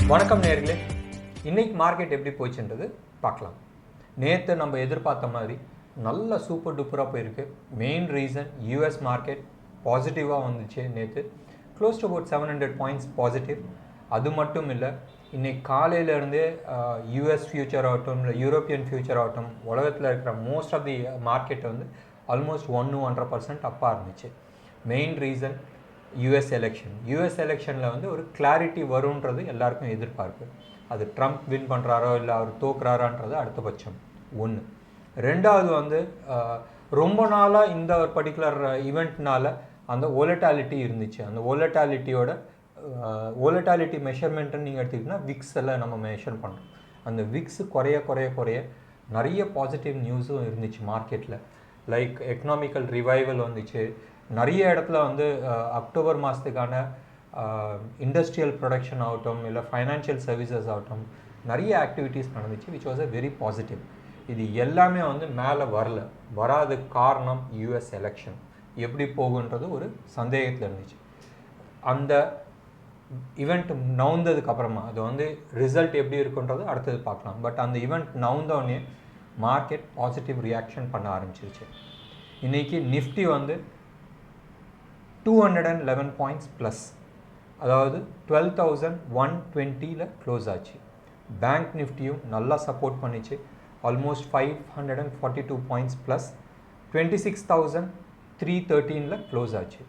வணக்கம் நேயர்களே, இன்னைக்கு மார்க்கெட் எப்படி போச்சுன்றது பார்க்கலாம். நேற்று நம்ம எதிர்பார்த்த மாதிரி நல்ல சூப்பர் டூப்பராக போயிருக்கு. மெயின் ரீசன் யூஎஸ் மார்க்கெட் பாசிட்டிவாக வந்துச்சு. நேற்று close to about 700 points positive. அது மட்டும் இல்லை, இன்றைக்கி காலையிலேருந்தே யூஎஸ் ஃபியூச்சர் ஆகட்டும் இல்லை யூரோப்பியன் ஃபியூச்சர் ஆகட்டும், உலகத்தில் இருக்கிற மோஸ்ட் ஆஃப் தி மார்க்கெட் வந்து ஆல்மோஸ்ட் 1-1.5% அப்பாக இருந்துச்சு. மெயின் ரீசன் யூஎஸ் எலெக்ஷனில் வந்து ஒரு கிளாரிட்டி வரும்ன்றது எல்லாருக்கும் எதிர்பார்ப்பு. அது ட்ரம்ப் வின் பண்ணுறாரோ இல்லை அவர் தோக்குறாரான்றது அடுத்த பட்சம் ஒன்று. ரெண்டாவது வந்து ரொம்ப நாளாக இந்த ஒரு பர்டிகுலர் ஈவெண்ட்னால அந்த வோலட்டாலிட்டி இருந்துச்சு. அந்த வோலட்டாலிட்டி மெஷர்மெண்ட்டுன்னு நீங்கள் எடுத்துக்கிட்டிங்கன்னா விக்ஸில் நம்ம மெஷர் பண்ணுறோம். அந்த விக்ஸ் குறைய நிறைய பாசிட்டிவ் நியூஸும் இருந்துச்சு மார்க்கெட்டில். லைக் எக்கனாமிக்கல் ரிவைவல் வந்துச்சு. நிறைய இடத்துல வந்து அக்டோபர் மாதத்துக்கான இண்டஸ்ட்ரியல் ப்ரொடக்ஷன் ஆகட்டும் இல்லை ஃபைனான்ஷியல் சர்வீசஸ் ஆகட்டும் நிறைய ஆக்டிவிட்டீஸ் நடந்துச்சு, which was a very positive. இது எல்லாமே வந்து மேலே வராத காரணம் யூஎஸ் எலெக்ஷன் எப்படி போகுன்றது ஒரு சந்தேகத்தில் இருந்துச்சு. அந்த ஈவெண்ட் நவுந்ததுக்கப்புறமா அது வந்து ரிசல்ட் எப்படி இருக்குன்றது அடுத்தது பார்க்கலாம். பட் அந்த ஈவெண்ட் நவுந்தோடனே மார்க்கெட் பாசிட்டிவ் ரியாக்ஷன் பண்ண ஆரம்பிச்சிருச்சு. இன்றைக்கி நிஃப்டி வந்து 211 பாயிண்ட்ஸ் ப்ளஸ், அதாவது 12,120 க்ளோஸ் ஆச்சு. பேங்க் நிஃப்டியும் நல்லா சப்போர்ட் பண்ணிச்சு, ஆல்மோஸ்ட் 542 பாயிண்ட்ஸ் ப்ளஸ் 26,313 க்ளோஸ் ஆச்சு.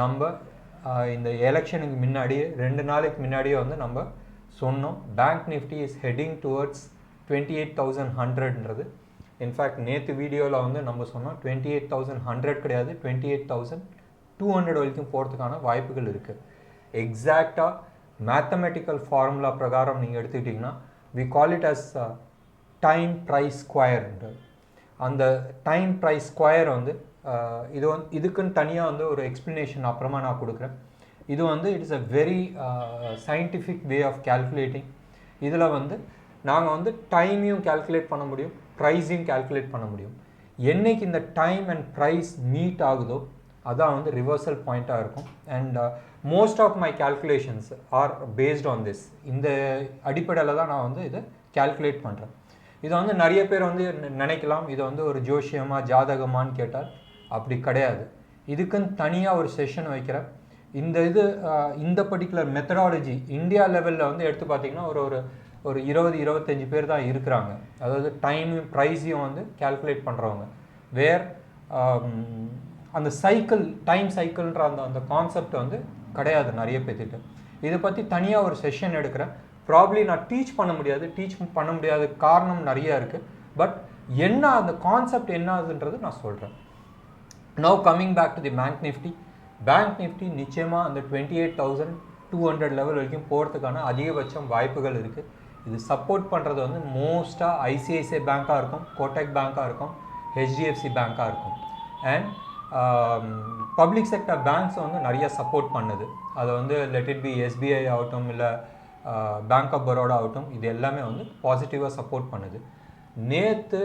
நம்ம இந்த எலெக்ஷனுக்கு முன்னாடியே 2 நாளைக்கு முன்னாடியே வந்து நம்ம சொன்னோம் bank Nifty is heading towards 28,100ன்றது. இன்ஃபேக்ட் நேற்று வீடியோவில் வந்து நம்ம சொன்னோம் 28,100 கிடையாது, 28,200 வரைக்கும் போகிறதுக்கான வாய்ப்புகள் இருக்குது. எக்ஸாக்டாக மேத்தமெட்டிக்கல் ஃபார்முலா பிரகாரம் நீங்கள் எடுத்துக்கிட்டிங்கன்னா we call it as time price ஸ்கொயர்ன்றது. அந்த டைம் ப்ரைஸ் ஸ்கொயர் வந்து இதுக்குன்னு தனியாக வந்து ஒரு எக்ஸ்ப்ளனேஷன் அப்புறமா நான் கொடுக்குறேன். இது வந்து it is a very scientific way of calculating. இதில் வந்து நாங்கள் வந்து டைமையும் கேல்குலேட் பண்ண முடியும், ப்ரைஸையும் கேல்குலேட் பண்ண முடியும். என்றைக்கு இந்த டைம் அண்ட் ப்ரைஸ் மீட் ஆகுதோ அதான் வந்து ரிவர்சல் பாயிண்ட்டாக இருக்கும். And most of my calculations are based on this. இந்த அடிப்படையில் தான் நான் வந்து இதை கேல்குலேட் பண்ணுறேன். இதை வந்து நிறைய பேர் வந்து நினைக்கலாம் இதை வந்து ஒரு ஜோஷியமாக ஜாதகமானு கேட்டால் அப்படி கிடையாது. இதுக்குன்னு தனியாக ஒரு செஷன் வைக்கிறேன். இந்த பர்டிகுலர் மெத்தடாலஜி இந்தியா லெவலில் வந்து எடுத்து பார்த்திங்கன்னா ஒரு 20-25 பேர் தான் இருக்கிறாங்க. அதாவது டைமையும் ப்ரைஸையும் வந்து கேல்குலேட் பண்ணுறவங்க. அந்த டைம் சைக்கிள்ன்ற அந்த கான்செப்ட் வந்து கிடையாது நிறைய பேர்த்திட்ட. இதை பற்றி தனியாக ஒரு செஷன் எடுக்கிறேன். ப்ராப்ளி நான் டீச் பண்ண முடியாது காரணம் நிறையா இருக்குது. பட் என்ன அந்த கான்செப்ட் என்ன ஆகுதுன்றது நான் சொல்கிறேன். Now coming back to the bank Nifty நிச்சயமாக அந்த 28,200 லெவல் வரைக்கும் போகிறதுக்கான அதிகபட்சம் வாய்ப்புகள் இருக்குது. இது சப்போர்ட் பண்ணுறது வந்து மோஸ்ட்டாக ஐசிஐசிஐ பேங்காக இருக்கும், கோட்டக் பேங்காக இருக்கும், ஹெச்டிஎஃப்சி பேங்காக இருக்கும். அண்ட் பப்ளிக் செக்டர் பேங்க்ஸ் வந்து நிறைய சப்போர்ட் பண்ணுது. அதை வந்து லெட் இட் பி எஸ்பிஐ ஆகட்டும் இல்லை பேங்க் ஆஃப் பரோடா ஆகட்டும், இது எல்லாமே வந்து பாசிட்டிவாக சப்போர்ட் பண்ணுது. நேற்று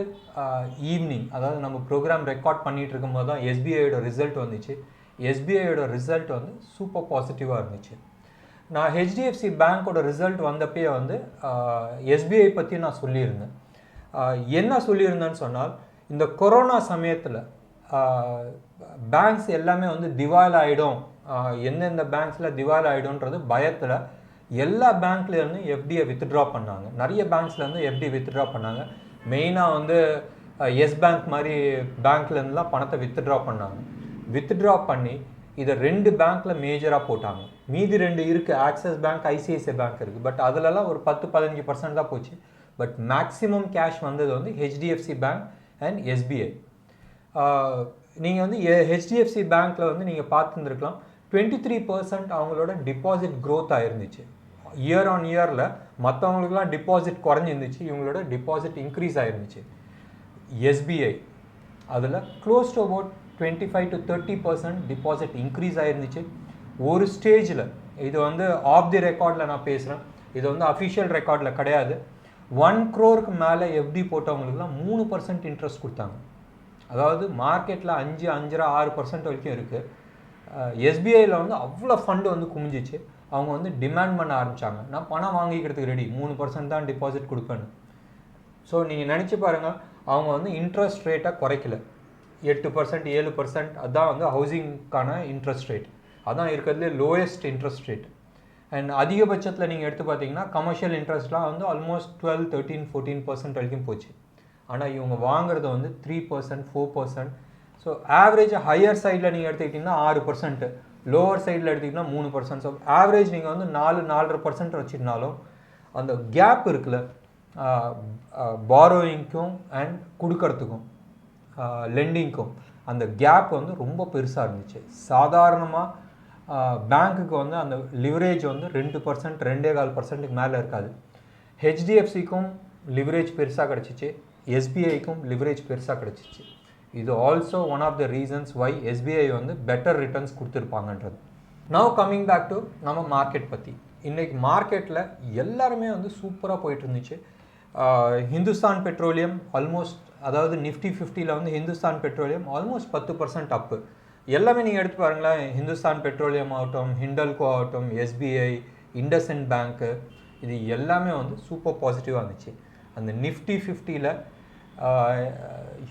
ஈவினிங், அதாவது நம்ம ப்ரோக்ராம் ரெக்கார்ட் பண்ணிகிட்டு இருக்கும்போது தான் எஸ்பிஐயோட ரிசல்ட் வந்துச்சு. எஸ்பிஐயோட ரிசல்ட் வந்து சூப்பர் பாசிட்டிவாக இருந்துச்சு. நான் ஹெச்டிஎஃப்சி பேங்க்கோட ரிசல்ட் வந்தப்பே வந்து எஸ்பிஐ பற்றி நான் சொல்லியிருந்தேன். என்ன சொல்லியிருந்தேன்னு சொன்னால், இந்த கொரோனா சமயத்தில் பேங்க்ஸ் எல்லாமே வந்து திவால் ஆகிடும், எந்தெந்த பேங்க்ஸில் திவால் ஆகிடும்ன்றது பயத்தில் எல்லா பேங்க்லேருந்து எஃப்டியை வித்ட்ரா பண்ணாங்க. நிறைய பேங்க்ஸ்லேருந்து எஃப்டி வித்ட்ரா பண்ணாங்க. மெயினாக வந்து எஸ் பேங்க் மாதிரி பேங்க்லேருந்துலாம் பணத்தை வித்ட்ரா பண்ணி இதை 2 பேங்க்கில் மேஜராக போட்டாங்க. மீதி 2 இருக்குது, ஆக்சிஸ் பேங்க், ஐசிஐசிஐ பேங்க் இருக்குது. பட் அதிலலாம் ஒரு 10-15% தான் போச்சு. பட் மேக்ஸிமம் கேஷ் வந்தது வந்து ஹெச்டிஎஃப்சி பேங்க் அண்ட் எஸ்பிஐ. நீங்கள் வந்து ஹெச்டிஎஃப்சி பேங்க்கில் வந்து நீங்கள் பார்த்துருந்துருக்கலாம் 23% அவங்களோட டிபாசிட் க்ரோத் ஆகிருந்துச்சு. இயர் ஆன் இயரில் மற்றவங்களுக்குலாம் டிபாசிட் குறைஞ்சிருந்துச்சு, இவங்களோட டிபாசிட் இன்க்ரீஸ் ஆகிருந்துச்சு. எஸ்பிஐ அதில் close to about 25-30% deposit increase ஆகிருந்துச்சு. ஒரு ஸ்டேஜில், இது வந்து ஆஃப் தி ரெக்கார்டில் நான் பேசுகிறேன், இது வந்து அஃபிஷியல் ரெக்கார்டில் கிடையாது, 1 crore மேலே எஃப்டி போட்டவங்களுக்குலாம் 3% இன்ட்ரெஸ்ட் கொடுத்தாங்க. அதாவது மார்க்கெட்டில் 5, 5.5, 6% வரைக்கும் இருக்குது. எஸ்பிஐயில் வந்து அவ்வளோ ஃபண்டு வந்து குமிஞ்சிச்சு. அவங்க வந்து டிமாண்ட் பண்ண ஆரம்பித்தாங்க, நான் பணம் வாங்கிக்கிறதுக்கு ரெடி, 3% தான் டிபாசிட் கொடுப்பேன்னு. ஸோ நீங்கள் நினச்சி பாருங்கள், அவங்க வந்து இன்ட்ரெஸ்ட் ரேட்டை குறைக்கல. 8%, 7% அதுதான் வந்து ஹவுசிங்க்கான இன்ட்ரெஸ்ட் ரேட், அதான் இருக்கிறதுலே லோயஸ்ட் இன்ட்ரெஸ்ட் ரேட். அண்ட் அதிகபட்சத்தில் நீங்கள் எடுத்து பார்த்தீங்கன்னா கமர்ஷியல் இன்ட்ரெஸ்ட்லாம் வந்து ஆல்மோஸ்ட் 12, 13, 14% வரைக்கும் போச்சு. ஆனால் இவங்க வாங்குறது வந்து 3%, 4%. ஸோ ஆவரேஜ் ஹையர் சைடில் நீங்கள் எடுத்துக்கிட்டிங்கன்னா 6%, லோவர் சைடில் எடுத்திங்கன்னா 3%. ஸோ ஆவரேஜ் நீங்கள் வந்து 4-4.5% வச்சுருந்தாலும் அந்த கேப் இருக்குல்ல, பாரோயிங்க்கும் அண்ட் கொடுக்கறதுக்கும் லெண்டிங்க்கும், அந்த கேப் வந்து ரொம்ப பெருசாக இருந்துச்சு. சாதாரணமாக பேங்க்குக்கு வந்து அந்த லிவரேஜ் வந்து 2%, 2.25%க்கு மேலே இருக்காது. ஹெச்டிஎஃப்சிக்கும் லிவரேஜ் பெருசாக கிடச்சிச்சு, எஸ்பிஐக்கும் லிவரேஜ் பெருசாக கிடச்சிச்சு. இது also one of the reasons why SBI வந்து பெட்டர் ரிட்டர்ன்ஸ் கொடுத்துருப்பாங்கன்றது. நவ் கம்மிங் பேக் டு நம்ம மார்க்கெட் பற்றி. இன்றைக்கி மார்க்கெட்டில் எல்லாருமே வந்து சூப்பராக போயிட்டு இருந்துச்சு. ஹிந்துஸ்தான் பெட்ரோலியம் ஆல்மோஸ்ட், அதாவது நிஃப்டி 50ல் வந்து ஹிந்துஸ்தான் பெட்ரோலியம் ஆல்மோஸ்ட் 10% அப்பு. எல்லாமே நீங்கள் எடுத்து பாருங்களேன், ஹிந்துஸ்தான் பெட்ரோலியம் ஆகட்டும், ஹிண்டல்கோ ஆகட்டும், எஸ்பிஐ, இண்டஸ்இண்ட் பேங்க்கு, இது எல்லாமே வந்து சூப்பர் பாசிட்டிவாக இருந்துச்சு. அந்த நிஃப்டி 50ல்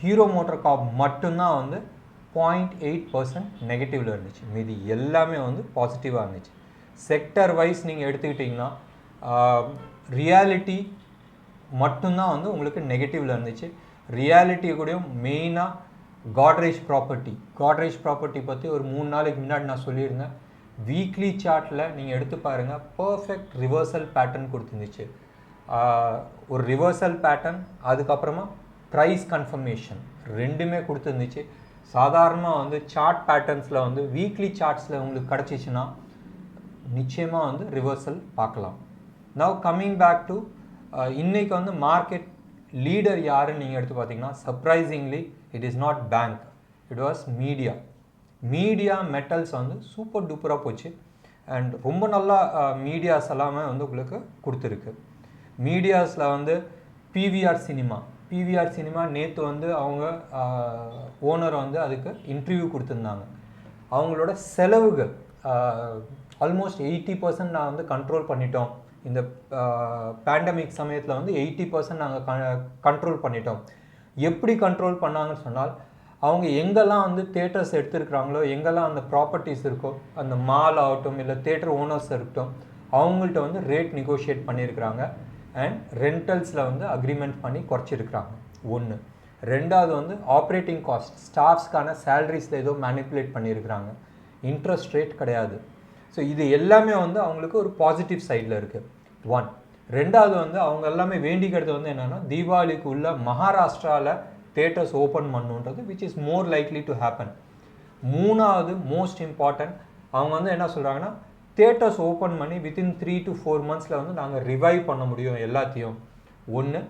ஹீரோ மோட்டார் கார்ப் மட்டும்தான் வந்து 0.8% நெகட்டிவில் இருந்துச்சு, மீதி எல்லாமே வந்து பாசிட்டிவாக இருந்துச்சு. செக்டர் வைஸ் நீங்கள் எடுத்துக்கிட்டிங்கன்னா ரியாலிட்டி மட்டும்தான் வந்து உங்களுக்கு நெகட்டிவில் இருந்துச்சு. ரியாலிட்டி கூடயும் மெயினாக காட்ரேஜ் ப்ராப்பர்ட்டி பற்றி ஒரு 3 நாளைக்கு முன்னாடி நான் சொல்லியிருந்தேன். வீக்லி சார்ட்டில் நீங்கள் எடுத்து பாருங்கள், பர்ஃபெக்ட் ரிவர்சல் பேட்டர்ன் கொடுத்துருந்துச்சு. ஒரு ரிவர்சல் பேட்டர்ன், அதுக்கப்புறமா ப்ரைஸ் கன்ஃபர்மேஷன், ரெண்டுமே கொடுத்துருந்துச்சு. சாதாரணமாக வந்து சார்ட் பேட்டர்ன்ஸில் வந்து வீக்லி சார்ட்ஸில் உங்களுக்கு கிடச்சிச்சின்னா நிச்சயமாக வந்து ரிவர்சல் பார்க்கலாம். நவ் கம்மிங் பேக் டு இன்றைக்கி வந்து மார்க்கெட் லீடர் யாருன்னு நீங்கள் எடுத்து பார்த்தீங்கன்னா, surprisingly it is not bank, it was media metals வந்து சூப்பர் டூப்பராக போச்சு. அண்ட் ரொம்ப நல்லா மீடியாஸ் எல்லாமே வந்து உங்களுக்கு கொடுத்துருக்கு. மீடியாஸில் வந்து பிவிஆர் சினிமா நேற்று வந்து அவங்க ஓனர் வந்து அதுக்கு இன்டர்வியூ கொடுத்துருந்தாங்க. அவங்களோட செலவுகள் ஆல்மோஸ்ட் 80% நான் வந்து கண்ட்ரோல் பண்ணிட்டோம், இந்த பேண்டமிக் சமயத்தில் வந்து 80% நாங்கள் கண்ட்ரோல் பண்ணிட்டோம். எப்படி கண்ட்ரோல் பண்ணாங்கன்னு சொன்னால், அவங்க எங்கெல்லாம் வந்து தேட்டர்ஸ் எடுத்துருக்குறாங்களோ, எங்கெல்லாம் அந்த ப்ராப்பர்ட்டிஸ் இருக்கோ, அந்த மால் ஆகட்டும் இல்லை தேட்டர் ஓனர்ஸ் இருக்கட்டும், அவங்கள்ட்ட வந்து ரேட் நெகோஷியேட் பண்ணியிருக்கிறாங்க. அண்ட் ரெண்டல்ஸில் வந்து அக்ரிமெண்ட் பண்ணி குறைச்சிருக்கிறாங்க. 1. 2வது வந்து ஆப்ரேட்டிங் காஸ்ட், ஸ்டாஃப்ஸ்க்கான சேலரிஸில் ஏதோ மேனிப்புலேட் பண்ணியிருக்கிறாங்க. இன்ட்ரெஸ்ட் ரேட் கிடையாது. ஸோ இது எல்லாமே வந்து அவங்களுக்கு ஒரு பாசிட்டிவ் சைடில் இருக்குது. 1. 2வது வந்து அவங்க எல்லாமே வேண்டிக்கிறது வந்து என்னென்னா, தீபாவளிக்கு உள்ள மகாராஷ்டிராவில் தேட்டர்ஸ் ஓப்பன் பண்ணுன்றது, which is more likely to happen. 3வது மோஸ்ட் இம்பார்ட்டன்ட், அவங்க வந்து என்ன சொல்கிறாங்கன்னா, தேட்டர்ஸ் ஓப்பன் பண்ணி வித்தின் 3 to 4 months வந்து நாங்கள் ரிவைவ் பண்ண முடியும் எல்லாத்தையும். 1.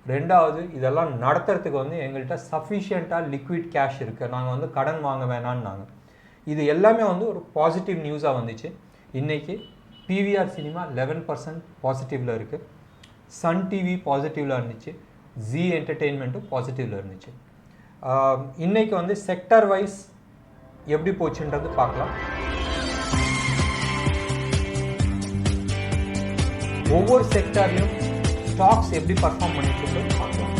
2வது இதெல்லாம் நடத்துறதுக்கு வந்து எங்கள்கிட்ட சஃபிஷியண்ட்டாக லிக்விட் கேஷ் இருக்குது, நாங்கள் வந்து கடன் வாங்க வேணான்னு. இது எல்லாமே வந்து ஒரு பாசிட்டிவ் நியூஸாக வந்துச்சு. இன்றைக்கி பிவிஆர் சினிமா 11% பாசிட்டிவில் இருக்குது, சன் டிவி பாசிட்டிவில் இருந்துச்சு, ஜி என்டர்டெயின்மெண்ட்டும் பாசிட்டிவில் இருந்துச்சு. இன்றைக்கி வந்து செக்டர் வைஸ் எப்படி போச்சுன்றது பார்க்கலாம். ஒவ்வொரு செக்டர்லையும் ஸ்டாக்ஸ் எப்படி பர்ஃபார்ம் பண்ணிட்டு பார்க்கலாம்.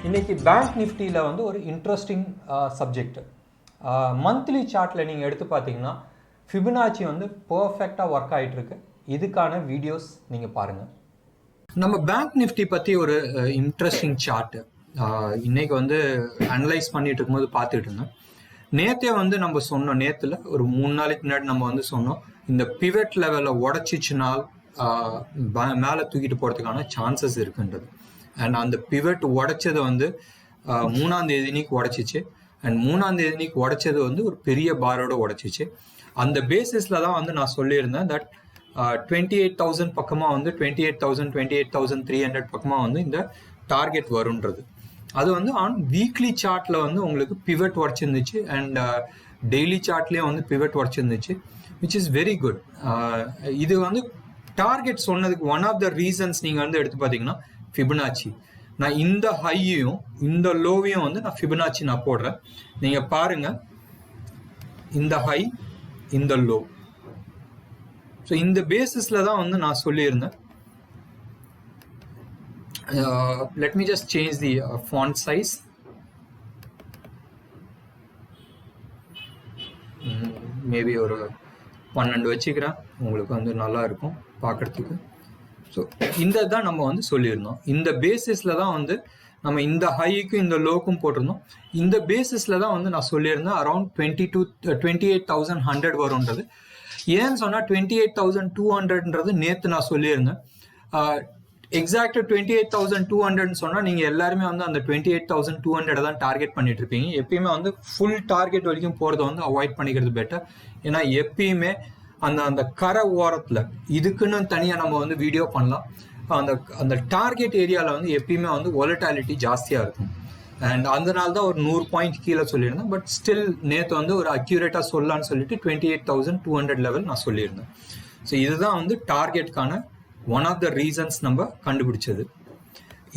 இன்றைக்கி பேங்க் நிஃப்டியில் வந்து ஒரு இன்ட்ரெஸ்டிங் சப்ஜெக்ட். மந்த்லி சார்ட்டில் நீங்கள் எடுத்து பார்த்தீங்கன்னா ஃபிபனாச்சி வந்து பர்ஃபெக்டாக ஒர்க் ஆகிட்டுருக்கு. இதுக்கான வீடியோஸ் நீங்கள் பாருங்கள். நம்ம பேங்க் நிஃப்டி பற்றி ஒரு இன்ட்ரெஸ்டிங் சார்ட்டு இன்றைக்கி வந்து அனலைஸ் பண்ணிகிட்டு இருக்கும்போது பார்த்துட்டு இருந்தோம். நேற்றே வந்து நம்ம சொன்னோம், நேற்றுல ஒரு 3 நாளைக்கு முன்னாடி நம்ம வந்து சொன்னோம், இந்த பிவட் லெவலில் உடச்சிச்சினால் மேலே தூக்கிட்டு போகிறதுக்கான சான்சஸ் இருக்குன்றது. அண்ட் அந்த பிவட் உடைச்சது வந்து 3ஆம் தேதிக்கு உடைச்சிச்சு. அண்ட் 3ஆம் தேதிக்கு உடைச்சது வந்து ஒரு பெரிய பாரோட உடைச்சிச்சு. அந்த பேசிஸில் தான் வந்து நான் சொல்லியிருந்தேன் தட் 28,000 பக்கமாக வந்து 28,000 28,300 பக்கமாக வந்து இந்த டார்கெட் வருன்றது. அது வந்து ஆன் வீக்லி சார்ட்டில் வந்து உங்களுக்கு பிவட் உடச்சிருந்துச்சு. அண்ட் டெய்லி சார்ட்லேயும் வந்து பிவட் உடச்சிருந்துச்சு, விச் இஸ் வெரி குட். இது வந்து டார்கெட் சொன்னதுக்கு ஒன் ஆஃப் த ரீசன்ஸ் நீங்கள் வந்து எடுத்து பார்த்தீங்கன்னா ஃபிபனாச்சி. நான் இந்த ஹையையும் இந்த லோவையும் வந்து நான் ஃபிபனாச்சி நான் போடுறேன். நீங்க பாருங்க, இந்த ஹை இந்த லோ. ஸோ இந்த பேசிஸ்ல தான் வந்து நான் சொல்லியிருந்தேன். let me just change the font size. Maybe ஒரு 12 வச்சுக்கிறேன், உங்களுக்கு வந்து நல்லா இருக்கும் பார்க்கறதுக்கு. ஸோ இந்த தான் நம்ம வந்து சொல்லியிருந்தோம். இந்த பேசிஸில் தான் வந்து நம்ம இந்த ஹைக்கும் இந்த லோக்கும் போட்டிருந்தோம். இந்த பேசிஸில் தான் வந்து நான் சொல்லியிருந்தேன் அரௌண்ட் 28,100 வரும்ன்றது. ஏன்னு சொன்னால் 28,200ன்றது நேற்று நான் சொல்லியிருந்தேன். எக்ஸாக்டாக 28,200 சொன்னால் நீங்கள் எல்லாருமே வந்து அந்த 28,200 தான் டார்கெட் பண்ணிட்டு இருப்பீங்க. எப்பயுமே வந்து ஃபுல் டார்கெட் வரைக்கும் போகிறத வந்து அவாய்ட் பண்ணிக்கிறது பெட்டர். ஏன்னா எப்பயுமே அந்த கரை ஓரத்தில் இதுக்குன்னு தனியாக நம்ம வந்து வீடியோ பண்ணலாம். அந்த டார்கெட் ஏரியாவில் வந்து எப்பயுமே வந்து வாலட்டாலிட்டி ஜாஸ்தியாக இருக்கும். அண்ட் அதனால தான் ஒரு 100 பாயிண்ட் கீழே சொல்லியிருந்தேன். பட் ஸ்டில் நேற்று வந்து ஒரு அக்யூரேட்டாக சொல்லலான்னு சொல்லிட்டு 28,200 லெவல் நான் சொல்லியிருந்தேன். ஸோ இதுதான் வந்து டார்கெட்டுக்கான ஒன் ஆஃப் த ரீசன்ஸ் நம்ம கண்டுபிடிச்சது.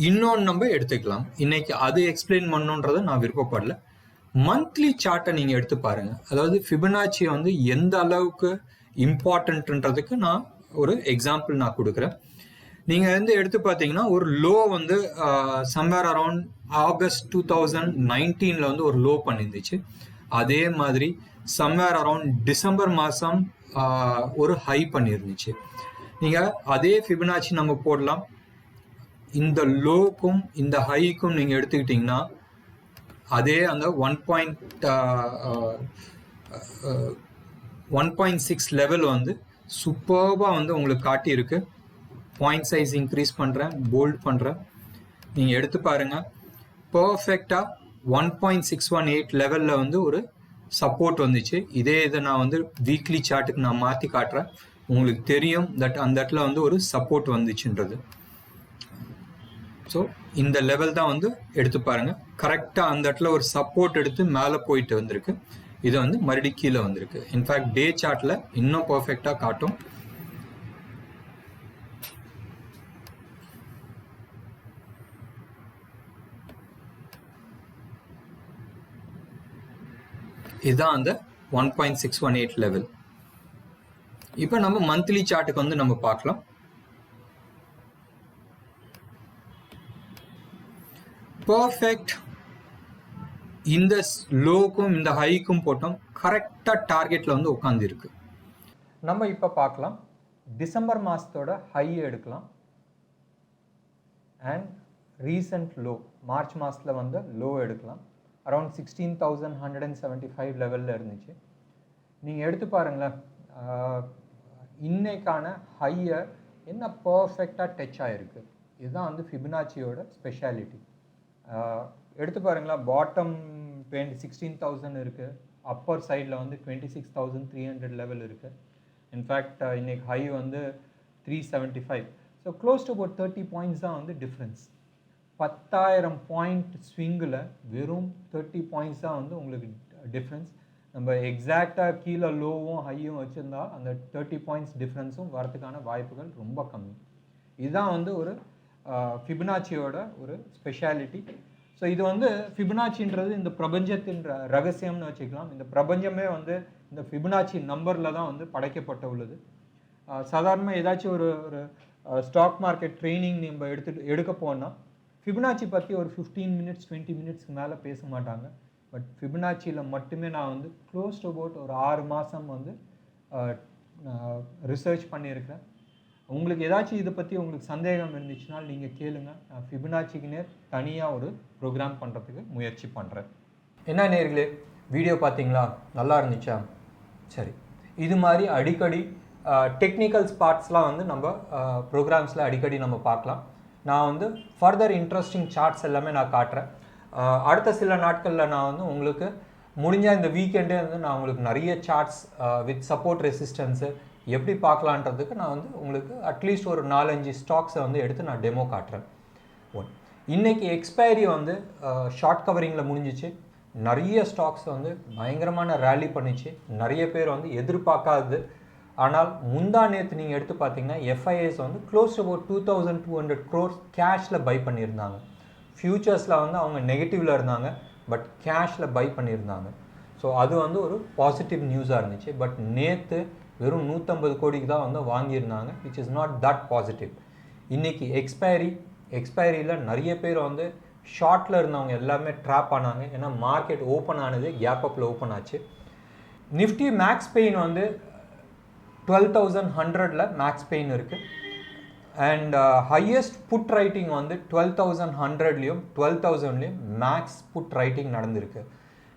இன்னொன்று நம்ம எடுத்துக்கலாம். இன்னைக்கு அது எக்ஸ்பிளைன் பண்ணுன்றதை நான் விருப்பப்படல. மந்த்லி சார்ட்டை நீங்கள் எடுத்து பாருங்கள். அதாவது ஃபிபனாச்சியை வந்து எந்த அளவுக்கு இம்பார்ட்டன்ட்ன்றதுக்கு நான் ஒரு எக்ஸாம்பிள் நான் கொடுக்குறேன். நீங்கள் வந்து எடுத்து பார்த்தீங்கன்னா ஒரு லோ வந்து சம்வேர் அரவுண்ட் ஆகஸ்ட் 2019 வந்து ஒரு லோ பண்ணியிருந்துச்சு. அதே மாதிரி சம்வேர் அரவுண்ட் டிசம்பர் மாதம் ஒரு ஹை பண்ணியிருந்துச்சு. நீங்கள் அதே ஃபிபனாச்சி நம்ம போடலாம். இந்த லோக்கும் இந்த ஹைக்கும் நீங்கள் எடுத்துக்கிட்டிங்கன்னா அதே அந்த 1.6 லெவல் வந்து சூப்பர்பாக வந்து உங்களுக்கு காட்டியிருக்கு. பாயிண்ட் சைஸ் இன்க்ரீஸ் பண்ணுறேன், போல்ட் பண்ணுறேன். நீங்கள் எடுத்து பாருங்கள், பர்ஃபெக்டாக 1.618 லெவலில் வந்து ஒரு சப்போர்ட் வந்துச்சு. இதே இதை நான் வந்து வீக்லி சார்ட்டுக்கு நான் மாற்றி காட்டுறேன். உங்களுக்கு தெரியும் தட் அந்த இடத்துல வந்து ஒரு சப்போர்ட் வந்துச்சுன்றது. ஸோ இந்த லெவல் தான் வந்து எடுத்து பாருங்கள். கரெக்டாக அந்த இடத்துல ஒரு சப்போர்ட் எடுத்து மேலே போயிட்டு வந்திருக்கு. இது வந்து மறுபடியும் கீழே வந்திருக்கு. இன்ஃபேக்ட் டே சார்ட்டில் இன்னும் பர்ஃபெக்டாக காட்டும். இதுதான் அந்த 1.618 லெவல். இப்போ நம்ம மந்த்லி சார்ட்டுக்கு வந்து நம்ம பார்க்கலாம். பர்ஃபெக்ட் இந்த லோக்கும் இந்த ஹைக்கும் போட்டோம், கரெக்டாக டார்கெட்டில் வந்து உட்காந்துருக்கு. நம்ம இப்போ பார்க்கலாம். டிசம்பர் மாதத்தோட ஹை எடுக்கலாம் அண்ட் ரீசன்ட் லோ மார்ச் மாதத்தில் வந்து லோ எடுக்கலாம். அரௌண்ட் 16,175 லெவலில் இருந்துச்சு. நீங்கள் எடுத்து பாருங்களேன், இன்னைக்கான ஹையை என்ன பர்ஃபெக்டாக டச் ஆகிருக்கு. இதுதான் வந்து ஃபிபனாச்சியோட ஸ்பெஷாலிட்டி. எடுத்து பாருங்களா, பாட்டம் 16,000 இருக்குது, அப்பர் சைடில் வந்து 26,300 லெவல் இருக்குது. இன்ஃபேக்ட் இன்னைக்கு ஹை வந்து 375. So close to about 30 points தான் வந்து டிஃப்ரென்ஸ். 10,000 பாயிண்ட் ஸ்விங்கில் வெறும் 30 பாயிண்ட்ஸ் தான் வந்து உங்களுக்கு டிஃப்ரென்ஸ். நம்ம எக்ஸாக்டாக கீழே லோவும் ஹையும் வச்சுருந்தா அந்த 30 பாயிண்ட்ஸ் டிஃப்ரென்ஸும் வரதுக்கான வாய்ப்புகள் ரொம்ப கம்மி. இதுதான் வந்து ஒரு ஃபிபனாச்சியோட ஒரு ஸ்பெஷாலிட்டி. ஸோ இது வந்து ஃபிபனாச்சின்றது இந்த பிரபஞ்சத்தின் ரகசியம்னு வச்சுக்கலாம். இந்த பிரபஞ்சமே வந்து இந்த ஃபிபனாச்சி நம்பரில் தான் வந்து படைக்கப்பட்ட உள்ளது. சாதாரணமாக ஏதாச்சும் ஒரு ஸ்டாக் மார்க்கெட் ட்ரைனிங் நம்ம எடுக்க போனால் ஃபிபனாச்சி பற்றி ஒரு 15 மினிட்ஸ் 20 மினிட்ஸ்க்கு மேலே பேச மாட்டாங்க. பட் ஃபிபனாச்சியில் மட்டுமே நான் வந்து க்ளோஸ் டு அபவுட் ஒரு 6 மாதம் வந்து ரிசர்ச் பண்ணியிருக்கேன். உங்களுக்கு ஏதாச்சும் இதை பற்றி உங்களுக்கு சந்தேகம் இருந்துச்சுன்னா நீங்கள் கேளுங்க. நான் ஃபிபனாச்சிக்குனே தனியாக ஒரு ப்ரோக்ராம் பண்ணுறதுக்கு முயற்சி பண்ணுறேன். என்ன நேர்களே, வீடியோ பார்த்தீங்களா? நல்லா இருந்துச்சா? சரி, இது மாதிரி அடிக்கடி டெக்னிக்கல் ஸ்பாட்ஸ்லாம் வந்து நம்ம ப்ரோக்ராம்ஸில் அடிக்கடி நம்ம பார்க்கலாம். நான் வந்து ஃபர்தர் இன்ட்ரெஸ்டிங் சார்ட்ஸ் எல்லாமே நான் காட்டுறேன். அடுத்த சில நாட்களில் நான் வந்து உங்களுக்கு முடிஞ்ச இந்த வீக்கெண்டே வந்து நான் உங்களுக்கு நிறைய சார்ட்ஸ் வித் சப்போர்ட் ரெசிஸ்டன்ஸு எப்படி பார்க்கலான்றதுக்கு நான் வந்து உங்களுக்கு அட்லீஸ்ட் ஒரு 4-5 ஸ்டாக்ஸை வந்து எடுத்து நான் டெமோ காட்டுறேன். இன்றைக்கி எக்ஸ்பைரி வந்து ஷார்ட் கவரிங்கில் முடிஞ்சிச்சு. நிறைய ஸ்டாக்ஸ் வந்து பயங்கரமான ரேலி பண்ணிச்சு. நிறைய பேர் வந்து எதிர்பார்க்காது. ஆனால் முந்தா நேற்று நீங்கள் எடுத்து பார்த்தீங்கன்னா எஃப்ஐஎஸ் வந்து க்ளோஸ் டு அபவுட் 2,200 crores கேஷில் பை பண்ணியிருந்தாங்க. ஃப்யூச்சர்ஸில் வந்து அவங்க நெகட்டிவில் இருந்தாங்க, பட் கேஷில் பை பண்ணியிருந்தாங்க. ஸோ அது வந்து ஒரு பாசிட்டிவ் நியூஸாக இருந்துச்சு. பட் நேற்று வெறும் 150 கோடிக்கு தான் வந்து வாங்கியிருந்தாங்க, which is not that positive. இன்றைக்கி எக்ஸ்பைரியில் நிறைய பேர் வந்து ஷார்ட்டில் இருந்தவங்க எல்லாமே ட்ராப் ஆனாங்க. ஏன்னா மார்க்கெட் ஓப்பன் ஆனது கேப் அப்பில் ஓப்பன் ஆச்சு. நிஃப்டி மேக்ஸ் பெயின் வந்து 12,100 மேக்ஸ் பெயின் இருக்குது. அண்ட் ஹையஸ்ட் புட் ரைட்டிங் வந்து 12,100லையும் 12,000லையும் மேக்ஸ் புட் ரைட்டிங் நடந்திருக்கு.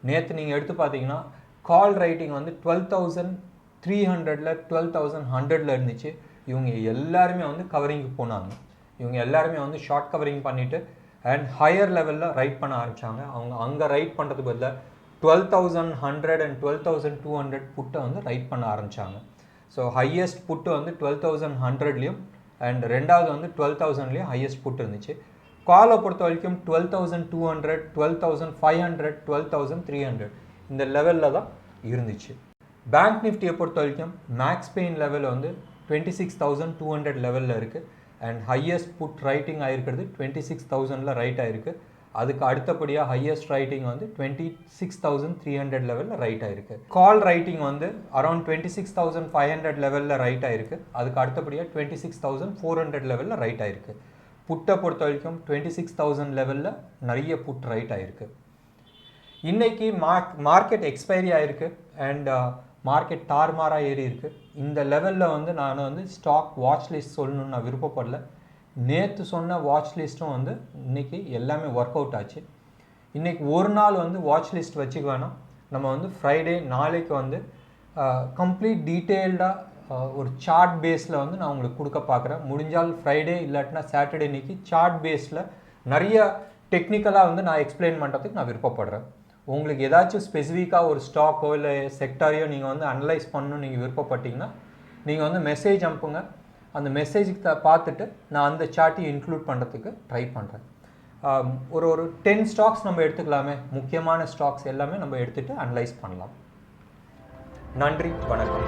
நேற்று நீங்கள் எடுத்து பார்த்தீங்கன்னா கால் ரைட்டிங் வந்து 12,300ல் 12,100ல் இருந்துச்சு. இவங்க எல்லாருமே வந்து கவரிங்க்கு போனாங்க. இவங்க எல்லாருமே வந்து ஷார்ட் கவரிங் பண்ணிவிட்டு அண்ட் ஹையர் லெவலில் ரைட் பண்ண ஆரம்பித்தாங்க. அவங்க அங்கே ரைட் பண்ணுறதுக்கு பதிலாக 12,100 அண்ட் 12,200 புட்டை வந்து ரைட் பண்ண ஆரம்பித்தாங்க. ஸோ ஹையஸ்ட் புட்டு வந்து 12,100லையும் அண்ட் ரெண்டாவது வந்து 12,000லையும் ஹையஸ்ட் புட் இருந்துச்சு. காலை பொறுத்த வரைக்கும் 12,200, 12,500, 12,300 இந்த லெவலில் தான் இருந்துச்சு. பேங்க் நிஃப்டியை பொறுத்த வரைக்கும் மேக்ஸ் பெயின் லெவல் வந்து 26,200 லெவலில் இருக்குது. அண்ட் ஹையஸ்ட் புட் ரைட்டிங் ஆகிருக்கிறது 26,000ல் ரைட் ஆகிருக்கு. அதுக்கு அடுத்தபடியாக ஹையஸ்ட் ரைட்டிங் வந்து 26,300 லெவலில் ரைட் ஆகிருக்கு. கால் ரைட்டிங் வந்து அரௌண்ட் 26,500 லெவலில் ரைட் ஆகிருக்கு. அதுக்கு அடுத்தபடியாக 26,400 லெவலில் ரைட் ஆகிருக்கு. புட்டை பொறுத்த வரைக்கும் 26,000 லெவலில் நிறைய புட் ரைட் ஆகிருக்கு. இன்றைக்கி மார்க்கெட் எக்ஸ்பைரி ஆகிருக்கு அண்ட் மார்க்கெட் தார்மாராக ஏறி இருக்குது. இந்த லெவலில் வந்து நான் வந்து ஸ்டாக் வாட்ச் லிஸ்ட் சொல்லணும்னு நான் விருப்பப்படல. நேற்று சொன்ன வாட்ச் லிஸ்ட்டும் வந்து இன்றைக்கி எல்லாமே ஒர்க் அவுட் ஆச்சு. இன்றைக்கி ஒரு நாள் வந்து வாட்ச் லிஸ்ட் வச்சுக்க வேணாம். நம்ம வந்து ஃப்ரைடே நாளைக்கு வந்து கம்ப்ளீட் டீட்டெயில்டாக ஒரு சார்ட் பேஸில் வந்து நான் உங்களுக்கு கொடுக்க பார்க்குறேன். முடிஞ்சால் ஃப்ரைடே இல்லாட்டினா சாட்டர்டே இன்றைக்கி சார்ட் பேஸில் நிறைய டெக்னிக்கலாக வந்து நான் எக்ஸ்பிளைன் பண்ணுறதுக்கு நான் விருப்பப்படுறேன். உங்களுக்கு ஏதாச்சும் ஸ்பெசிஃபிக்காக ஒரு ஸ்டாக்கோ இல்லை செக்டாரையோ நீங்கள் வந்து அனலைஸ் பண்ணணும்னு நீங்கள் விருப்பப்பட்டீங்கன்னா நீங்கள் வந்து மெசேஜ் அனுப்புங்க. அந்த மெசேஜுக்கு பார்த்துட்டு நான் அந்த சார்ட்டையும் இன்க்ளூட் பண்ணுறதுக்கு ட்ரை பண்ணுறேன். ஒரு 10 ஸ்டாக்ஸ் நம்ம எடுத்துக்கலாமே, முக்கியமான ஸ்டாக்ஸ் எல்லாமே நம்ம எடுத்துகிட்டு அனலைஸ் பண்ணலாம். நன்றி, வணக்கம்.